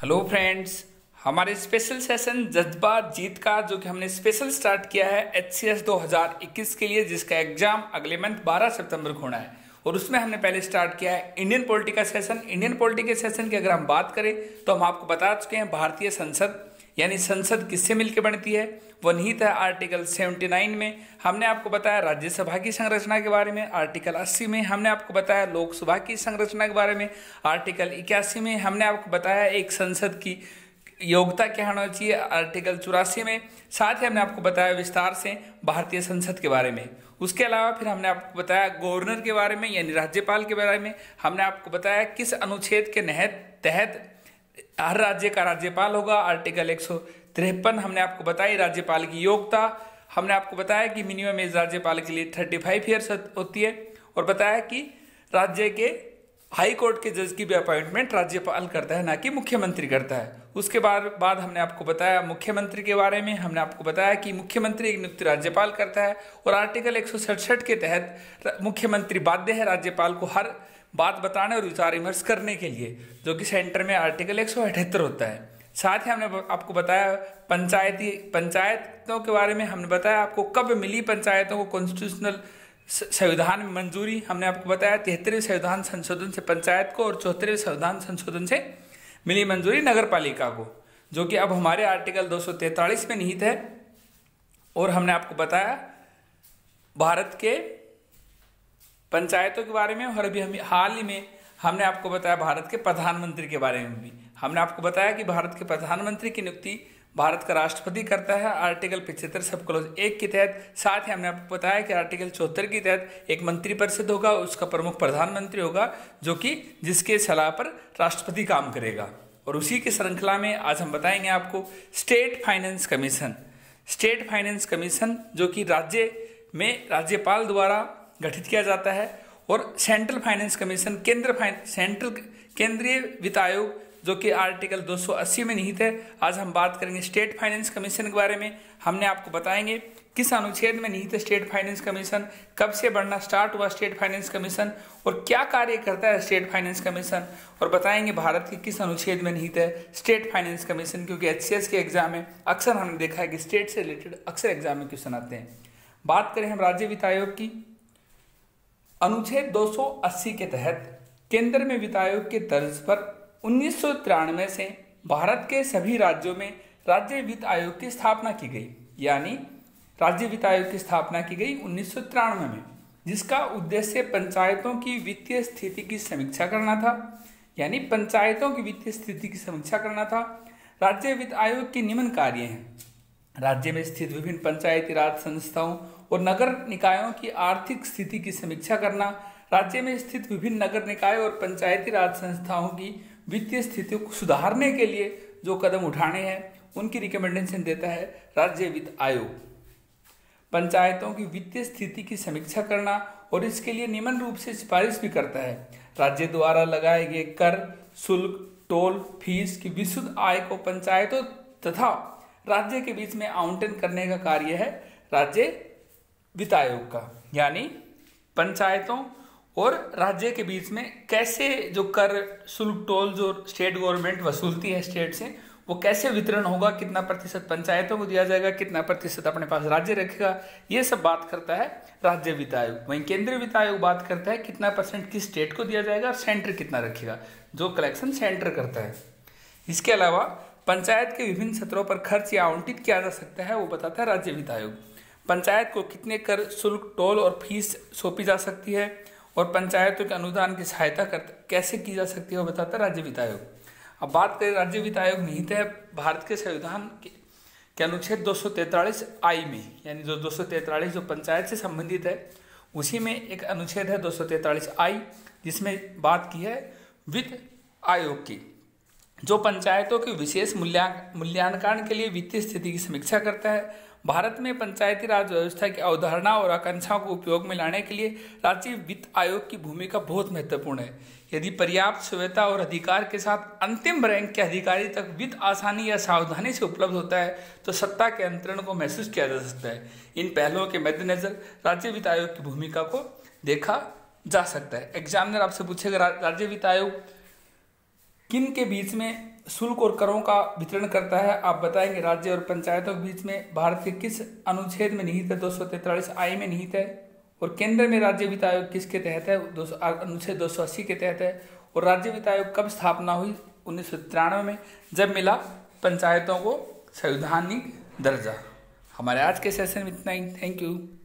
Hello friends, हमारे special session जज्बा जीत का जो कि हमने स्पेशल स्टार्ट किया है HCS 2021 के लिए, जिसका एग्जाम अगले मंथ 12 सितंबर को होना है। और उसमें हमने पहले स्टार्ट किया है इंडियन पॉलिटी का सेशन। इंडियन पॉलिटी के सेशन की अगर हम बात करें तो हम आपको बता चुके हैं भारतीय संसद यानी संसद किससे मिलकर बनती है, वो निहित है आर्टिकल 79 में। हमने आपको बताया राज्यसभा की संरचना के बारे में, आर्टिकल 80 में हमने आपको बताया लोकसभा की संरचना के बारे में, आर्टिकल 81 में हमने आपको बताया एक संसद की योग्यता क्या होना चाहिए, आर्टिकल 84 में। साथ ही हमने आपको बताया विस्तार से भारतीय संसद के बारे में। उसके अलावा फिर हमने आपको बताया गवर्नर के बारे में यानी राज्यपाल के बारे में। हमने आपको बताया किस अनुच्छेद के तहत हर राज्य का राज्यपाल होगा, आर्टिकल 153 हमने आपको बताई राज्यपाल की योग्यता। हमने आपको बताया कि मिनिमम एज राज्यपाल के लिए 35 ईयर्स होती है, और बताया कि राज्य के हाई कोर्ट के जज की भी अपॉइंटमेंट राज्यपाल करता है, ना कि मुख्यमंत्री करता है। उसके बाद हमने आपको बताया मुख्यमंत्री के बारे में। हमने आपको बताया कि मुख्यमंत्री की नियुक्ति राज्यपाल करता है, और आर्टिकल 167 के तहत मुख्यमंत्री बाध्य है राज्यपाल को हर बात बताने और विचार विमर्श करने के लिए, जो कि सेंटर में आर्टिकल 178 होता है। साथ ही हमने आपको बताया पंचायतों के बारे में। हमने बताया आपको कब मिली पंचायतों को कॉन्स्टिट्यूशनल संविधान में मंजूरी। हमने आपको बताया 73वें संविधान संशोधन से पंचायत को और 74वें संविधान संशोधन से मिली मंजूरी नगर पालिका को, जो कि अब हमारे आर्टिकल 243 में निहित है। और हमने आपको बताया भारत के पंचायतों के बारे में, और अभी हाल ही में हमने आपको बताया भारत के प्रधानमंत्री के बारे में भी। हमने आपको बताया कि भारत के प्रधानमंत्री की नियुक्ति भारत का राष्ट्रपति करता है, आर्टिकल 75 सब क्लॉज 1 के तहत। साथ ही हमने आपको बताया कि आर्टिकल 74 के तहत एक मंत्री परिषद होगा, उसका प्रमुख प्रधानमंत्री होगा, जो कि जिसके सलाह पर राष्ट्रपति काम करेगा। और उसी की श्रृंखला में आज हम बताएंगे आपको state finance commission. State finance commission जो कि राज्य में राज्यपाल द्वारा गठित किया जाता है, और सेंट्रल फाइनेंस कमीशन केंद्रीय वित्त आयोग जो कि आर्टिकल 280 में निहित है। आज हम बात करेंगे स्टेट फाइनेंस कमीशन के बारे में। हमने आपको बताएंगे किस अनुच्छेद में निहित है स्टेट फाइनेंस कमीशन, कब से बनना स्टार्ट हुआ स्टेट फाइनेंस कमीशन, और क्या कार्य करता है स्टेट फाइनेंस कमीशन, और बताएंगे भारत के किस अनुच्छेद में निहित है स्टेट फाइनेंस कमीशन। क्योंकि HCS के एग्जाम में अक्सर हमने देखा है कि स्टेट से रिलेटेड अक्सर एग्जाम में क्वेश्चन आते हैं। बात करें हम राज्य वित्त आयोग की, अनुच्छेद 280 के तहत केंद्र में वित्त आयोग के तर्ज पर 1993 से भारत के सभी राज्यों में राज्य वित्त आयोग की स्थापना की गई। यानी राज्य वित्त आयोग की स्थापना की गई 1993 में, जिसका उद्देश्य पंचायतों की वित्तीय स्थिति की समीक्षा करना था। यानी पंचायतों की वित्तीय स्थिति की समीक्षा करना था। राज्य वित्त आयोग के निम्न कार्य हैं: राज्य में स्थित विभिन्न पंचायती राज संस्थाओं और नगर निकायों की आर्थिक स्थिति की समीक्षा करना, राज्य में स्थित विभिन्न नगर निकायों और पंचायती राज संस्थाओं की वित्तीय स्थिति को सुधारने के लिए जो कदम उठाने हैं उनकी रिकमेंडेशन देता है राज्य वित्त आयोग। पंचायतों की वित्तीय स्थिति की समीक्षा करना और इसके लिए निम्न रूप से सिफारिश भी करता है। राज्य द्वारा लगाए गए कर, शुल्क, टोल, फीस की विशुद्ध आय को पंचायतों तथा राज्य के बीच में आवंटन करने का कार्य है राज्य वित्त आयोग का। यानी पंचायतों और राज्य के बीच में कैसे जो कर, शुल्क, टोल जो स्टेट गवर्नमेंट वसूलती है स्टेट से, वो कैसे वितरण होगा, कितना प्रतिशत पंचायतों को दिया जाएगा, कितना प्रतिशत अपने पास राज्य रखेगा, ये सब बात करता है राज्य वित्त आयोग। वहीं केंद्रीय वित्त आयोग बात करता है कितना परसेंट किस स्टेट को दिया जाएगा, सेंटर कितना रखेगा, जो कलेक्शन सेंटर करता है। इसके अलावा पंचायत के विभिन्न सत्रों पर खर्च या आवंटित किया जा सकता है, वो बताता है राज्य वित्त आयोग। पंचायत को कितने कर, शुल्क, टोल और फीस सौंपी जा सकती है, और पंचायतों के अनुदान की सहायता कैसे की जा सकती है, वो बताता है राज्य वित्त आयोग। अब बात करें राज्य वित्त आयोग निहित है भारत के संविधान के अनुच्छेद 243I में। यानी जो 243 जो पंचायत से संबंधित है, उसी में एक अनुच्छेद है 243I, जिसमें बात की है वित्त आयोग की, जो पंचायतों के विशेष मूल्यांकन के लिए वित्तीय स्थिति की समीक्षा करता है। भारत में पंचायती राज व्यवस्था की अवधारणा और आकांक्षाओं को उपयोग में लाने के लिए राज्य वित्त आयोग की भूमिका बहुत महत्वपूर्ण है। यदि पर्याप्त सुविधा और अधिकार के साथ अंतिम रैंक के अधिकारी तक वित्त आसानी या सावधानी से उपलब्ध होता है, तो सत्ता के अंतरण को महसूस किया जा सकता है। इन पहलुओं के मद्देनजर राज्य वित्त आयोग की भूमिका को देखा जा सकता है। एग्जामिनर आपसे पूछेगा राज्य वित्त आयोग किन के बीच में शुल्क और करों का वितरण करता है। आप बताएंगे राज्य और पंचायतों के बीच में भारत के किस अनुच्छेद में निहित है? 243 आई में निहित है। और केंद्र में राज्य वित्त आयोग किसके तहत है? अनुच्छेद 280 के तहत है। और राज्य वित्त आयोग कब स्थापना हुई? 1993 में, जब मिला पंचायतों को संवैधानिक दर्जा। हमारे आज के सेशन में इतना ही। Thank you.